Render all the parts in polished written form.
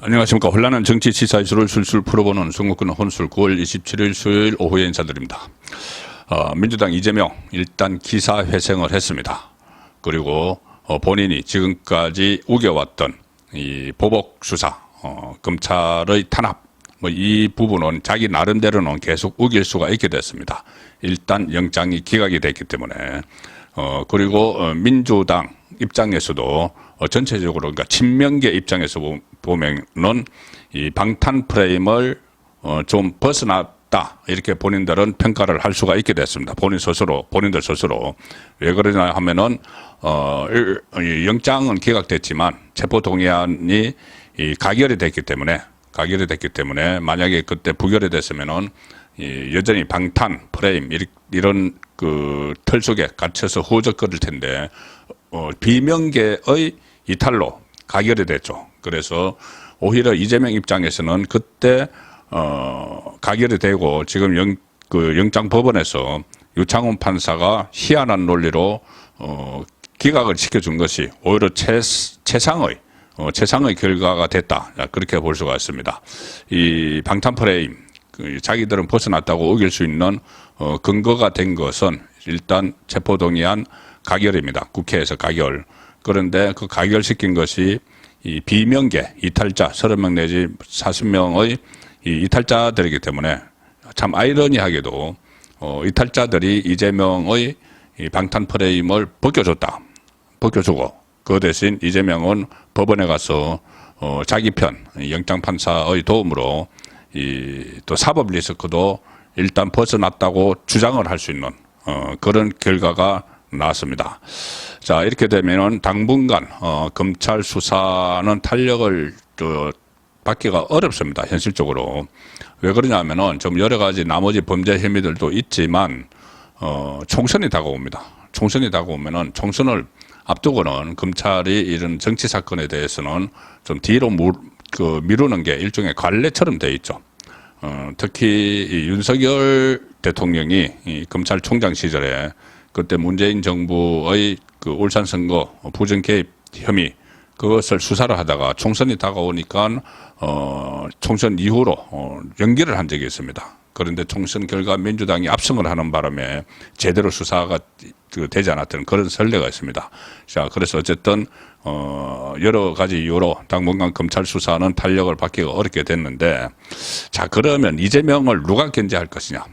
안녕하십니까. 혼란한 정치 시사 이슈를 술술 풀어보는 선거권 혼술 9월 27일 수요일 오후에 인사드립니다. 민주당 이재명 일단 기사회생을 했습니다. 그리고 본인이 지금까지 우겨왔던 이 보복수사, 검찰의 탄압, 이 부분은 자기 나름대로는 계속 우길 수가 있게 됐습니다. 일단 영장이 기각이 됐기 때문에. 그리고 민주당 입장에서도 전체적으로, 그러니까 친명계 입장에서 보면은 이 방탄 프레임을 좀 벗어났다, 이렇게 본인들은 평가를 할 수가 있게 됐습니다. 본인들 스스로. 왜 그러냐 하면은 영장은 기각됐지만 체포동의안이 가결이 됐기 때문에 만약에 그때 부결이 됐으면은 여전히 방탄 프레임 이런 그 틀 속에 갇혀서 후적거릴 텐데 비명계의 이탈로 가결이 됐죠. 그래서 오히려 이재명 입장에서는 그때 가결이 되고 지금 영장 법원에서 유창훈 판사가 희한한 논리로 기각을 시켜준 것이 오히려 최상의 결과가 됐다, 그렇게 볼 수가 있습니다. 이 방탄 프레임, 자기들은 벗어났다고 우길 수 있는 근거가 된 것은 일단 체포동의안 가결입니다. 국회에서 가결. 그런데 그 가결시킨 것이 이 비명계 이탈자 30명 내지 40명의 이 이탈자들이기 때문에 참 아이러니하게도 이탈자들이 이재명의 이 방탄 프레임을 벗겨주고 그 대신 이재명은 법원에 가서 자기 편 영장 판사의 도움으로 또 사법 리스크도 일단 벗어났다고 주장을 할 수 있는 그런 결과가 나왔습니다. 자, 이렇게 되면은 당분간 검찰 수사는 탄력을 받기가 어렵습니다. 현실적으로. 왜 그러냐면은 좀 여러 가지 나머지 범죄 혐의들도 있지만 총선이 다가옵니다. 총선이 다가오면은 총선을 앞두고는 검찰이 이런 정치 사건에 대해서는 좀 뒤로 미루는 게 일종의 관례처럼 돼 있죠. 특히 이 윤석열 대통령이 이 검찰총장 시절에 그때 문재인 정부의 그 울산 선거 부정 개입 혐의 그것을 수사를 하다가 총선이 다가오니까 총선 이후로 연기를 한 적이 있습니다. 그런데 총선 결과 민주당이 압승을 하는 바람에 제대로 수사가 되지 않았던 그런 선례가 있습니다. 자, 그래서 어쨌든 여러 가지 이유로 당분간 검찰 수사는 탄력을 받기가 어렵게 됐는데, 자, 그러면 이재명을 누가 견제할 것이냐?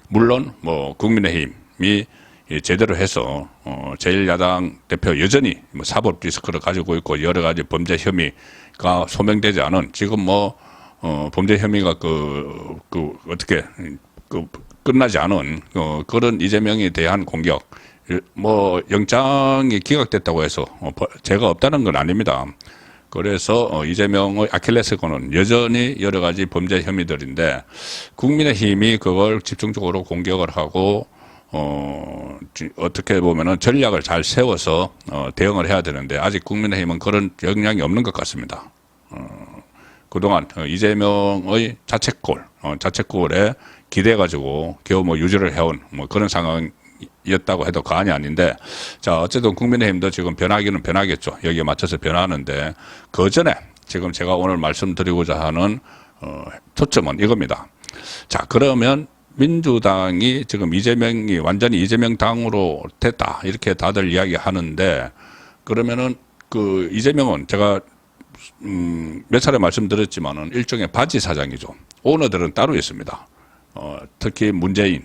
물론 국민의힘이 제대로 해서 제1야당 대표 여전히 사법 리스크를 가지고 있고 여러 가지 범죄 혐의가 소명되지 않은, 지금 범죄 혐의가 어떻게 끝나지 않은 그런 이재명에 대한 공격, 영장이 기각됐다고 해서 죄가 없다는 건 아닙니다. 그래서 이재명의 아킬레스건은 여전히 여러 가지 범죄 혐의들인데 국민의힘이 그걸 집중적으로 공격을 하고 어떻게 보면은 전략을 잘 세워서 대응을 해야 되는데 아직 국민의힘은 그런 역량이 없는 것 같습니다. 그동안 이재명의 자책골에 기대가지고 겨우 유지를 해온 그런 상황이었다고 해도 과언이 아닌데, 자, 어쨌든 국민의힘도 지금 변하기는 변하겠죠. 여기에 맞춰서 변하는데, 그 전에 지금 제가 오늘 말씀드리고자 하는 초점은 이겁니다. 자, 그러면 민주당이 지금 이재명이 완전히 이재명 당으로 됐다, 이렇게 다들 이야기하는데, 그러면은 이재명은 제가 몇 차례 말씀드렸지만은 일종의 바지 사장이죠. 오너들은 따로 있습니다. 특히 문재인,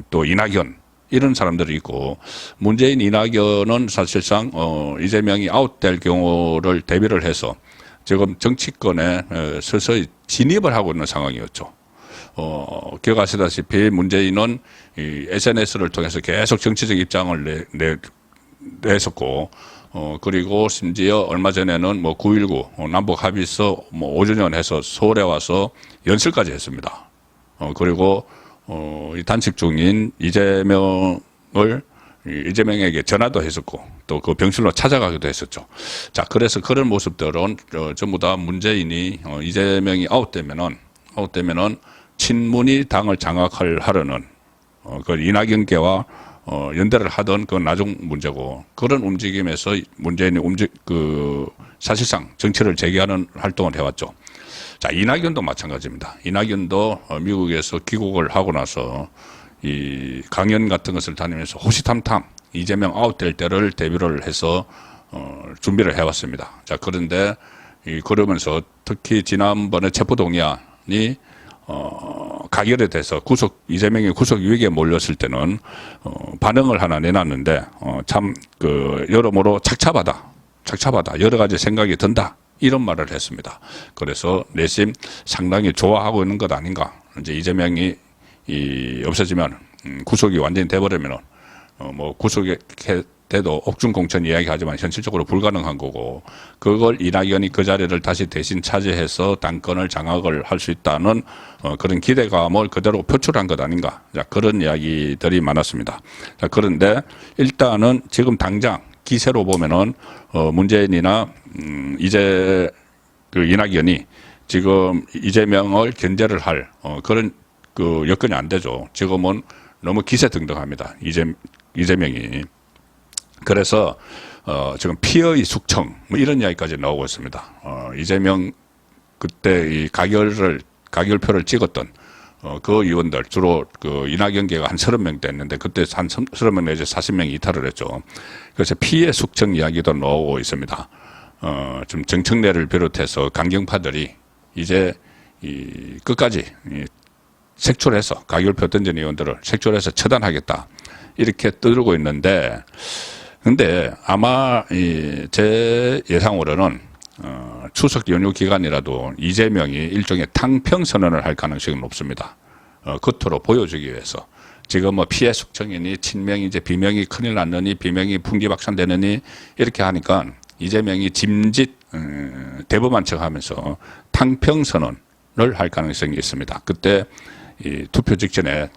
또 이낙연, 이런 사람들이 있고, 문재인, 이낙연은 사실상 이재명이 아웃될 경우를 대비를 해서 지금 정치권에 서서히 진입을 하고 있는 상황이었죠. 기억하시다시피 문재인은 이 SNS를 통해서 계속 정치적 입장을 냈었고, 그리고 심지어 얼마 전에는 9.19 남북 합의서 5주년 해서 서울에 와서 연설까지 했습니다. 그리고 이 단식 중인 이재명에게 전화도 했었고 또 그 병실로 찾아가기도 했었죠. 자, 그래서 그런 모습들은 전부 다 문재인이 이재명이 아웃되면은 친문이 당을 장악하려는 그 이낙연계와 연대를 하던 그건 나중 문제고, 그런 움직임에서 문재인이 사실상 정치를 재개하는 활동을 해왔죠. 자, 이낙연도 마찬가지입니다. 이낙연도 미국에서 귀국을 하고 나서 이 강연 같은 것을 다니면서 호시탐탐 이재명 아웃될 때를 대비를 해서 준비를 해왔습니다. 자, 그런데 그러면서 특히 지난번에 체포동의안이 가결이 돼서 이재명이 구속 위기에 몰렸을 때는 반응을 하나 내놨는데 참 여러모로 착잡하다 여러 가지 생각이 든다 이런 말을 했습니다. 그래서 내심 상당히 좋아하고 있는 것 아닌가. 이제 이재명이 없어지면 구속이 완전히 돼버리면은 뭐 구속이 돼도 옥중공천 이야기하지만 현실적으로 불가능한 거고, 그걸 이낙연이 그 자리를 다시 대신 차지해서 당권을 장악을 할 수 있다는 그런 기대감을 그대로 표출한 것 아닌가. 자, 그런 이야기들이 많았습니다. 자, 그런데 일단은 지금 당장 기세로 보면은 문재인이나 이제 이낙연이 지금 이재명을 견제를 할 그런 여건이 안 되죠. 지금은 너무 기세등등합니다. 이재명이. 그래서 지금 피의 숙청 뭐 이런 이야기까지 나오고 있습니다. 이재명 그때 이 가결표를 찍었던 그 의원들 주로 이낙연계가 한 30명 됐는데 그때 한 30명 내지 40명이 이탈을 했죠. 그래서 피해 숙청 이야기도 나오고 있습니다. 좀 정청래를 비롯해서 강경파들이 이제 끝까지 색출해서 가결표 던진 의원들을 색출해서 처단하겠다 이렇게 떠들고 있는데, 근데 아마 제 예상으로는 추석 연휴 기간이라도 이재명이 일종의 탕평 선언을 할 가능성이 높습니다. 겉으로 보여주기 위해서. 지금 뭐 피해 숙청이니 친명이지 비명이 큰일 났느니 비명이 풍기박산되느니 이렇게 하니까 이재명이 짐짓 대범한 척하면서 탕평 선언을 할 가능성이 있습니다. 그때 이 투표 직전에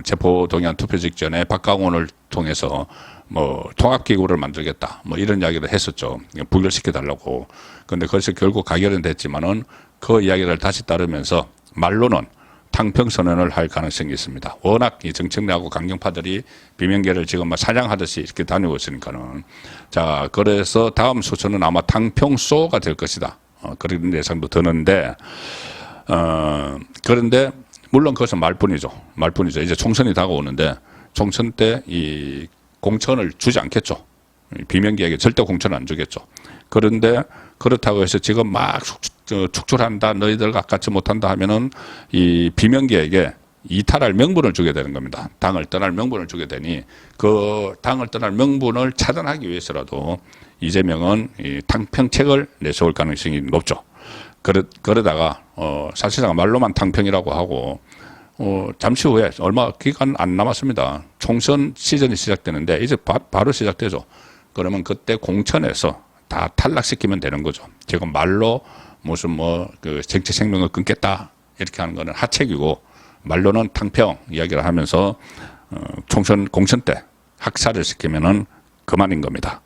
체포동의안 투표 직전에 박강원을 통해서 뭐 통합기구를 만들겠다 뭐 이런 이야기를 했었죠. 부결시켜 달라고. 그런데 그래서 결국 가결은 됐지만은 그 이야기를 다시 따르면서 말로는 탕평 선언을 할 가능성이 있습니다. 워낙 이 정청래하고 강경파들이 비명계를 지금 막 사냥하듯이 이렇게 다니고 있으니까는. 자, 그래서 다음 수초는 아마 탕평소가 될 것이다. 그런 예상도 드는데, 그런데 물론 그것은 말뿐이죠. 이제 총선이 다가오는데 총선 때 이 공천을 주지 않겠죠. 비명계에게 절대 공천을 안 주겠죠. 그런데 그렇다고 해서 지금 막 축출한다, 너희들과 같이 못한다 하면은 이 비명계에게 이탈할 명분을 주게 되는 겁니다. 당을 떠날 명분을 주게 되니 그 당을 떠날 명분을 차단하기 위해서라도 이재명은 이 탕평책을 내세울 가능성이 높죠. 그러다가 사실상 말로만 탕평이라고 하고 잠시 후에 얼마 기간 안 남았습니다. 총선 시즌이 시작되는데 이제 바로 시작되죠. 그러면 그때 공천에서 다 탈락시키면 되는 거죠. 지금 말로 무슨 정치 생명을 끊겠다 이렇게 하는 거는 하책이고, 말로는 탕평 이야기를 하면서 공천 때 학살을 시키면은 그만인 겁니다.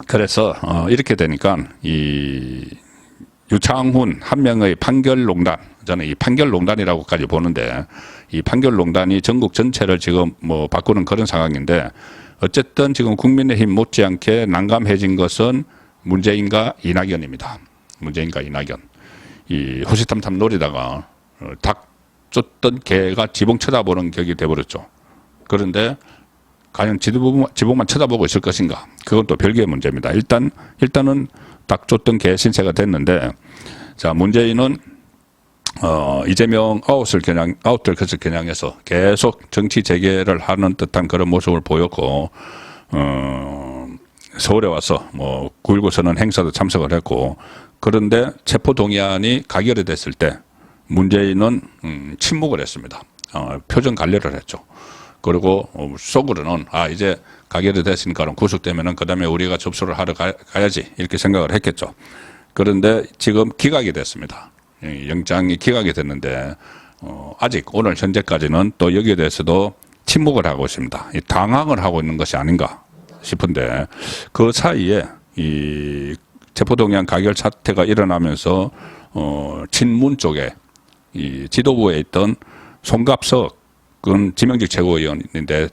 그래서 이렇게 되니까 이 유창훈 한 명의 판결농단, 저는 이 판결농단이라고까지 보는데, 이 판결농단이 전국 전체를 지금 바꾸는 그런 상황인데, 어쨌든 지금 국민의힘 못지않게 난감해진 것은 문재인과 이낙연입니다. 문재인과 이낙연. 이 호시탐탐 노리다가 닭 쫓던 개가 지붕 쳐다보는 격이 돼버렸죠. 그런데 과연 지붕만 쳐다보고 있을 것인가? 그건 또 별개의 문제입니다. 일단은 닭 쫓던 개 신세가 됐는데, 자, 문재인은 이재명 아웃될 것을 겨냥해서 계속 정치 재개를 하는 듯한 그런 모습을 보였고, 서울에 와서 9.19 선언 행사도 참석을 했고, 그런데 체포동의안이 가결이 됐을 때 문재인은 침묵을 했습니다. 표정 관리를 했죠. 그리고 속으로는 이제 가결이 됐으니까 구속되면은 그다음에 우리가 접수를 하러 가야지 이렇게 생각을 했겠죠. 그런데 지금 기각이 됐습니다. 영장이 기각이 됐는데 아직 오늘 현재까지는 또 여기에 대해서도 침묵을 하고 있습니다. 당황을 하고 있는 것이 아닌가 싶은데, 그 사이에 이 체포동의안 가결 사태가 일어나면서 친문 쪽에 이 지도부에 있던 송갑석은 지명직 최고위원인데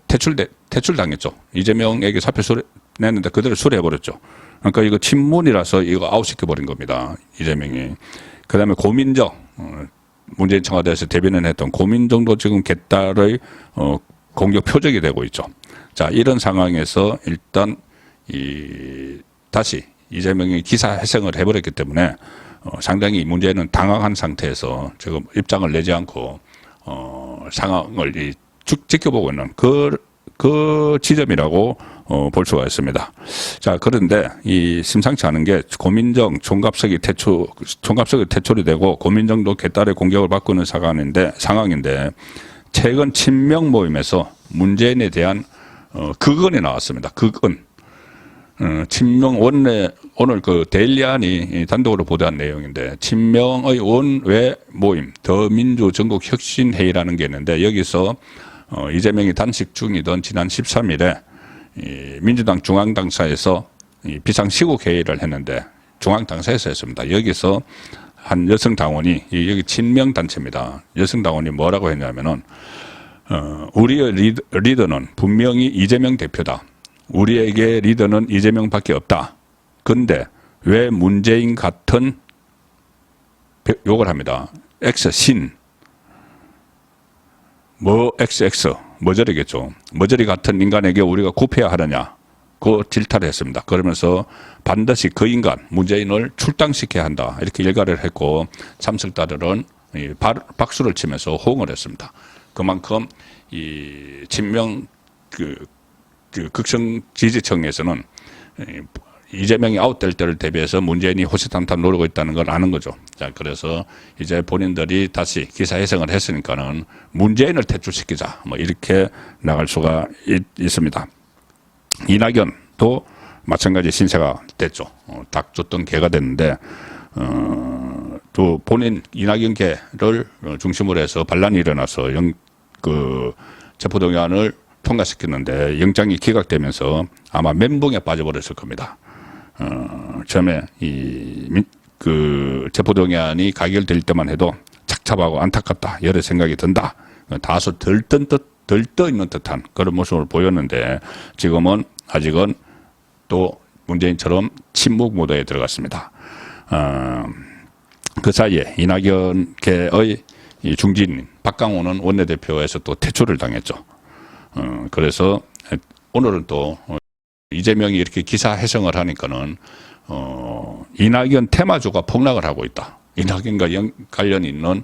퇴출당했죠. 이재명에게 사표 냈는데 그대로 수리해버렸죠. 그러니까 이거 친문이라서 이거 아웃시켜버린 겁니다. 이재명이. 그 다음에 고민정, 문재인 청와대에서 대변인 했던 고민정도 지금 개딸의 공격 표적이 되고 있죠. 자, 이런 상황에서 일단 다시 이재명이 기사 회생을 해버렸기 때문에 상당히 문제는 당황한 상태에서 지금 입장을 내지 않고 상황을 쭉 지켜보고 있는 그 지점이라고 볼 수가 있습니다. 자, 그런데 이 심상치 않은 게 고민정 총갑석이 퇴출이 되고 고민정도 개딸의 공격을 받고 있는 상황인데 최근 친명 모임에서 문재인에 대한 극언이 나왔습니다. 극언. 친명 원내 오늘 그 데일리안이 단독으로 보도한 내용인데 친명의 원외 모임 더민주 전국 혁신 회의라는 게 있는데 여기서 이재명이 단식 중이던 지난 13일에 민주당 중앙당사에서 비상시국 회의를 했는데 중앙당사에서 했습니다. 여기서 한 여성 당원이 여기 친명 단체입니다. 여성 당원이 뭐라고 했냐면은 우리의 리더는 분명히 이재명 대표다. 우리에게 리더는 이재명밖에 없다. 근데 왜 문재인 같은 욕을 합니다. X 신 XX 머저리겠죠. 머저리 같은 인간에게 우리가 굽혀야 하느냐. 그 질타를 했습니다. 그러면서 반드시 그 인간 문재인을 출당시켜야 한다. 이렇게 일가를 했고 참석자들은 박수를 치면서 호응을 했습니다. 그만큼 이 친명 극성 지지층에서는 이재명이 아웃될 때를 대비해서 문재인이 호시탐탐 노리고 있다는 걸 아는 거죠. 자, 그래서 이제 본인들이 다시 기사 회생을 했으니까는 문재인을 퇴출시키자. 뭐 이렇게 나갈 수가 있습니다. 이낙연도 마찬가지 신세가 됐죠. 닭 줬던 개가 됐는데, 또 본인 이낙연계를 중심으로 해서 반란이 일어나서 체포동의안을 통과시켰는데 영장이 기각되면서 아마 멘붕에 빠져버렸을 겁니다. 처음에 체포동의안이 가결될 때만 해도 착잡하고 안타깝다 여러 생각이 든다. 다소 들떠 있는 듯한 그런 모습을 보였는데 지금은 아직은 또 문재인처럼 침묵 모드에 들어갔습니다. 그 사이에 이낙연계의 중진인 박강호는 원내대표에서 또 퇴출을 당했죠. 그래서 오늘은 또 이재명이 이렇게 기사 해석을 하니까는 이낙연 테마주가 폭락을 하고 있다. 이낙연과 관련 있는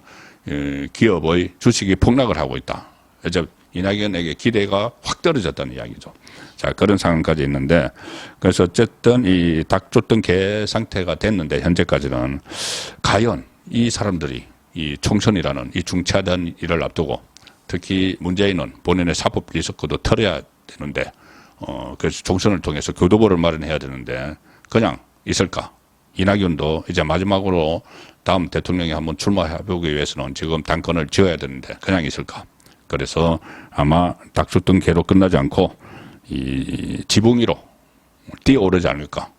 기업의 주식이 폭락을 하고 있다. 이제 이낙연에게 기대가 확 떨어졌다는 이야기죠. 자, 그런 상황까지 있는데 그래서 어쨌든 이 닭 줬던 개 상태가 됐는데 현재까지는 과연 이 사람들이 이 총선이라는 이 중차대한 일을 앞두고 특히 문재인은 본인의 사법 리스크도 털어야 되는데 그래서 총선을 통해서 교도보를 마련해야 되는데 그냥 있을까? 이낙연도 이제 마지막으로 다음 대통령이 한번 출마해보기 위해서는 지금 당권을 지어야 되는데 그냥 있을까? 그래서 아마 닭 줬던 개로 끝나지 않고 이 지붕 위로 뛰어오르지 않을까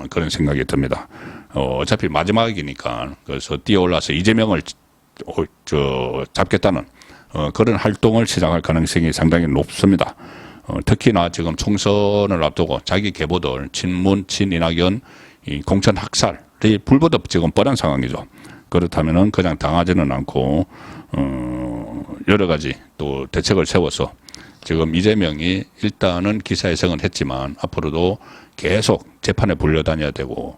그런 생각이 듭니다. 어차피 마지막이니까 그래서 뛰어올라서 이재명을 잡겠다는 그런 활동을 시작할 가능성이 상당히 높습니다. 특히나 지금 총선을 앞두고 자기 계보들 친문, 친이낙연 공천 학살이 불보듯 지금 뻔한 상황이죠. 그렇다면은 그냥 당하지는 않고 여러 가지 또 대책을 세워서 지금 이재명이 일단은 기사회생은 했지만 앞으로도 계속 재판에 불려다녀야 되고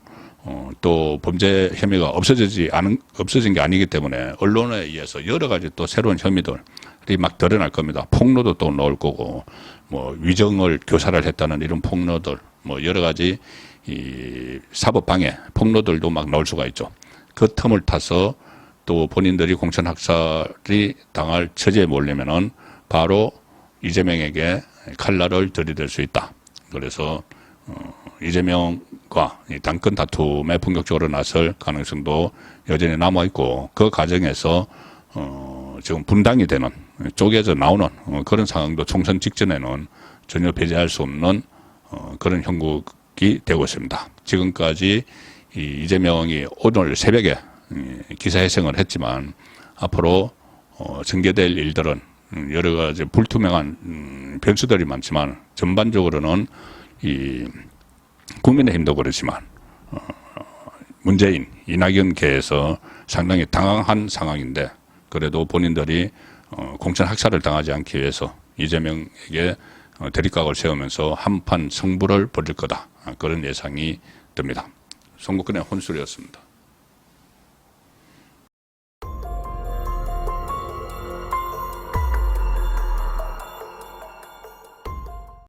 또 범죄 혐의가 없어진 게 아니기 때문에 언론에 의해서 여러 가지 또 새로운 혐의들이 막 드러날 겁니다. 폭로도 또 나올 거고 뭐 위정을 교사를 했다는 이런 폭로들 뭐 여러 가지 이 사법방해 폭로들도 막 나올 수가 있죠. 그 틈을 타서 또 본인들이 공천 학살이 당할 처지에 몰리면은 바로 이재명에게 칼날을 들이댈 수 있다. 그래서 이재명과 당권 다툼에 본격적으로 나설 가능성도 여전히 남아 있고 그 과정에서 지금 분당이 되는 쪼개져 나오는 그런 상황도 총선 직전에는 전혀 배제할 수 없는 그런 형국이 되고 있습니다. 지금까지 이재명이 오늘 새벽에 기사회생을 했지만 앞으로 전개될 일들은 여러 가지 불투명한 변수들이 많지만 전반적으로는 이 국민의힘도 그렇지만 문재인, 이낙연계에서 상당히 당황한 상황인데 그래도 본인들이 공천 학살을 당하지 않기 위해서 이재명에게 대립각을 세우면서 한판 승부를 벌일 거다. 그런 예상이 듭니다. 송국근의 혼술이었습니다.